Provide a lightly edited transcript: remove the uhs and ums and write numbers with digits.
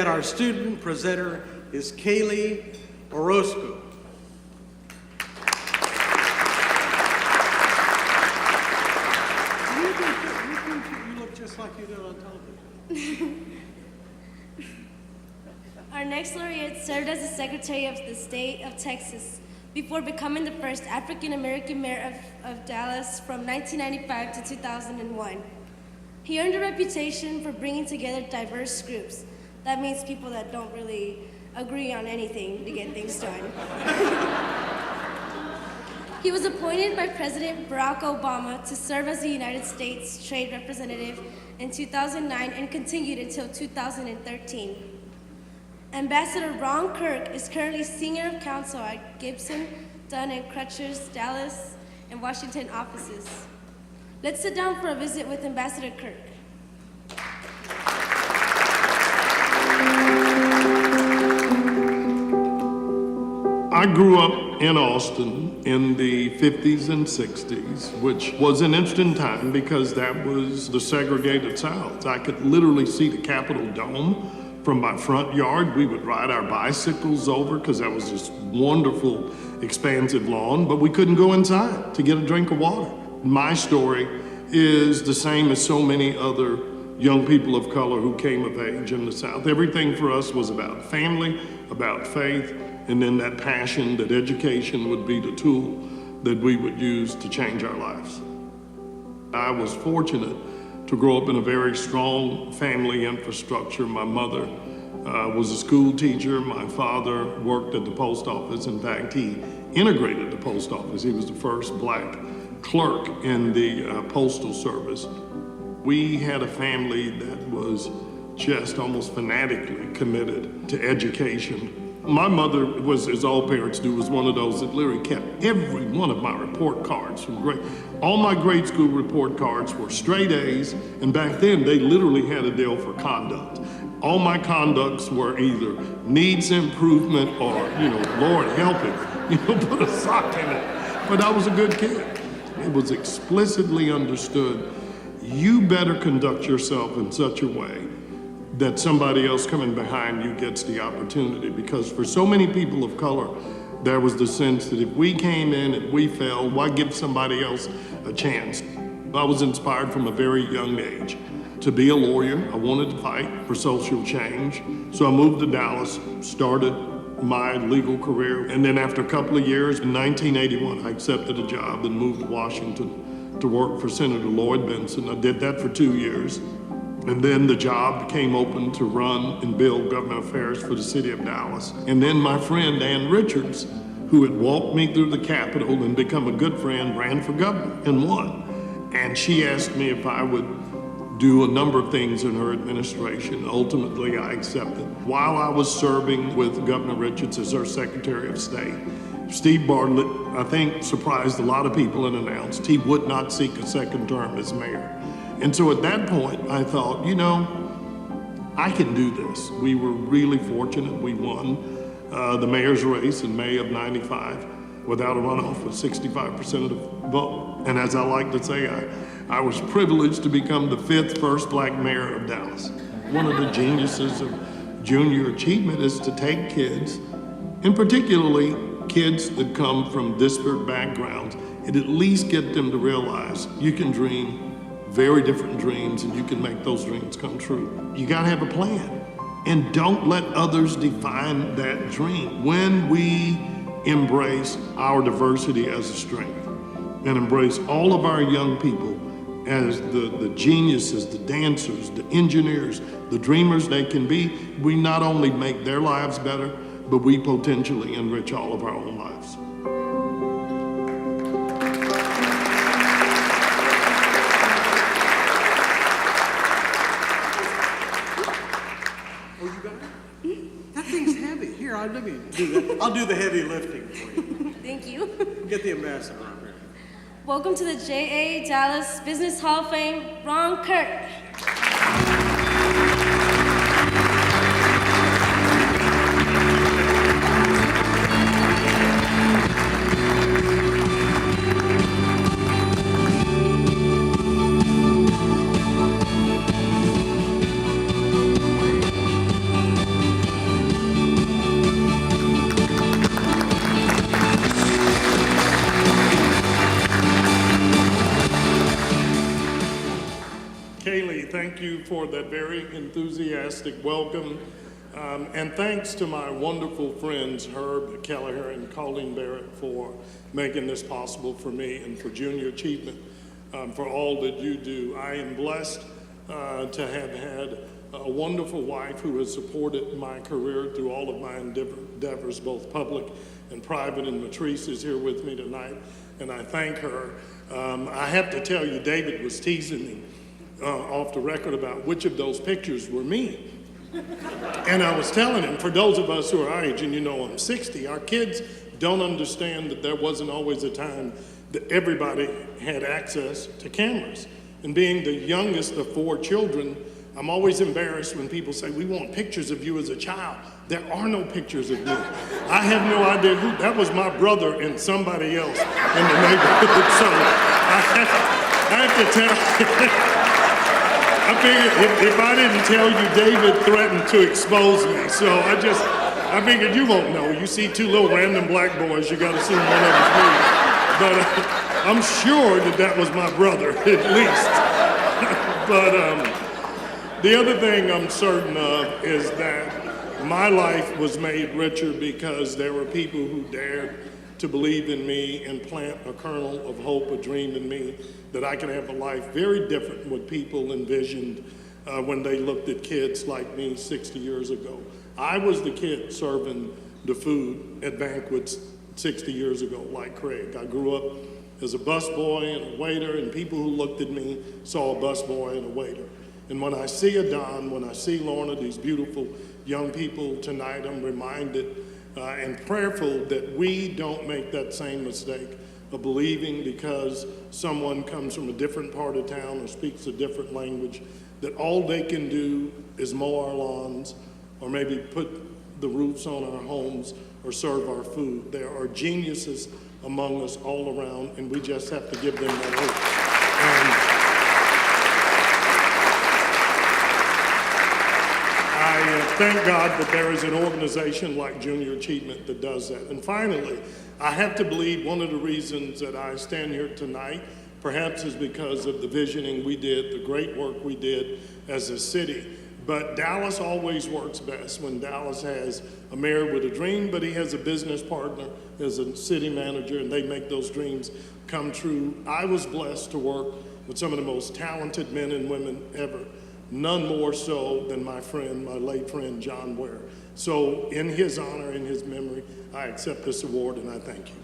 Our student presenter is Kaylee Orozco. You look just like you did on television. Our next laureate served as the Secretary of the State of Texas before becoming the first African-American mayor of Dallas from 1995 to 2001. He earned a reputation for bringing together diverse groups. That means people that don't really agree on anything to get things done. He was appointed by President Barack Obama to serve as the United States Trade Representative in 2009 and continued until 2013. Ambassador Ron Kirk is currently Senior of Counsel at Gibson, Dunn Crutcher's Dallas and Washington offices. Let's sit down for a visit with Ambassador Kirk. I grew up in Austin in the 50s and 60s, which was an interesting time because that was the segregated South. I could literally see the Capitol Dome from my front yard. We would ride our bicycles over because that was this wonderful, expansive lawn, but we couldn't go inside to get a drink of water. My story is the same as so many other young people of color who came of age in the South. Everything for us was about family, about faith, and then that passion that education would be the tool that we would use to change our lives. I was fortunate to grow up in a very strong family infrastructure. My mother was a school teacher. My father worked at the post office. In fact, he integrated the post office. He was the first black clerk in the postal service. We had a family that was just almost fanatically committed to education. My mother was, as all parents do, was one of those that literally kept every one of my report cards from grade. All my grade school report cards were straight A's, and back then they literally had a deal for conduct. All my conducts were either needs improvement or, Lord help him, put a sock in it. But I was a good kid. It was explicitly understood, you better conduct yourself in such a way that somebody else coming behind you gets the opportunity. Because for so many people of color, there was the sense that if we came in and we failed, why give somebody else a chance? I was inspired from a very young age to be a lawyer. I wanted to fight for social change. So I moved to Dallas, started my legal career. And then after a couple of years, in 1981, I accepted a job and moved to Washington to work for Senator Lloyd Bentsen. I did that for 2 years. And then the job came open to run and build government affairs for the city of Dallas. And then my friend, Ann Richards, who had walked me through the Capitol and become a good friend, ran for governor and won. And she asked me if I would do a number of things in her administration. Ultimately, I accepted. While I was serving with Governor Richards as her Secretary of State, Steve Bartlett, I think, surprised a lot of people and announced he would not seek a second term as mayor. And so at that point, I thought, I can do this. We were really fortunate. We won the mayor's race in May of '95 without a runoff with 65% of the vote. And as I like to say, I was privileged to become the 5th first black mayor of Dallas. One of the geniuses of junior achievement is to take kids, and particularly kids that come from disparate backgrounds, and at least get them to realize you can dream very different dreams and you can make those dreams come true. You gotta have a plan, and don't let others define that dream. When we embrace our diversity as a strength and embrace all of our young people as the geniuses, the dancers, the engineers, the dreamers they can be, we not only make their lives better, but we potentially enrich all of our own lives. Let me do that. I'll do the heavy lifting for you. Thank you. Get the ambassador up here. Welcome to the J.A. Dallas Business Hall of Fame, Ron Kirk. very enthusiastic welcome. And thanks to my wonderful friends, Herb Kelleher and Colleen Barrett, for making this possible for me and for Junior Achievement, for all that you do. I am blessed to have had a wonderful wife who has supported my career through all of my endeavors, both public and private, and Matrice is here with me tonight, and I thank her. I have to tell you, David was teasing me off the record about which of those pictures were me. And I was telling him, for those of us who are our age, and you know I'm 60, our kids don't understand that there wasn't always a time that everybody had access to cameras. And being the youngest of 4 children, I'm always embarrassed when people say, we want pictures of you as a child. There are no pictures of me. I have no idea who, that was my brother and somebody else in the neighborhood. So I have to tell you, I figured if I didn't tell you, David threatened to expose me. So I figured you won't know. You see 2 little random black boys, you gotta assume one of them's me. But I'm sure that was my brother, at least. But the other thing I'm certain of is that my life was made richer because there were people who dared to believe in me and plant a kernel of hope, a dream in me, that I could have a life very different from what people envisioned when they looked at kids like me 60 years ago. I was the kid serving the food at banquets 60 years ago, like Craig. I grew up as a busboy and a waiter, and people who looked at me saw a busboy and a waiter. And when I see a Don, when I see Lorna, these beautiful young people tonight, I'm reminded and prayerful that we don't make that same mistake of believing because someone comes from a different part of town or speaks a different language, that all they can do is mow our lawns or maybe put the roofs on our homes or serve our food. There are geniuses among us all around, and we just have to give them that hope. I thank God that there is an organization like Junior Achievement that does that. And finally, I have to believe one of the reasons that I stand here tonight perhaps is because of the visioning we did, the great work we did as a city. But Dallas always works best when Dallas has a mayor with a dream, but he has a business partner as a city manager, and they make those dreams come true. I was blessed to work with some of the most talented men and women ever. None more so than my friend, my late friend, John Ware. So in his honor, in his memory, I accept this award and I thank you.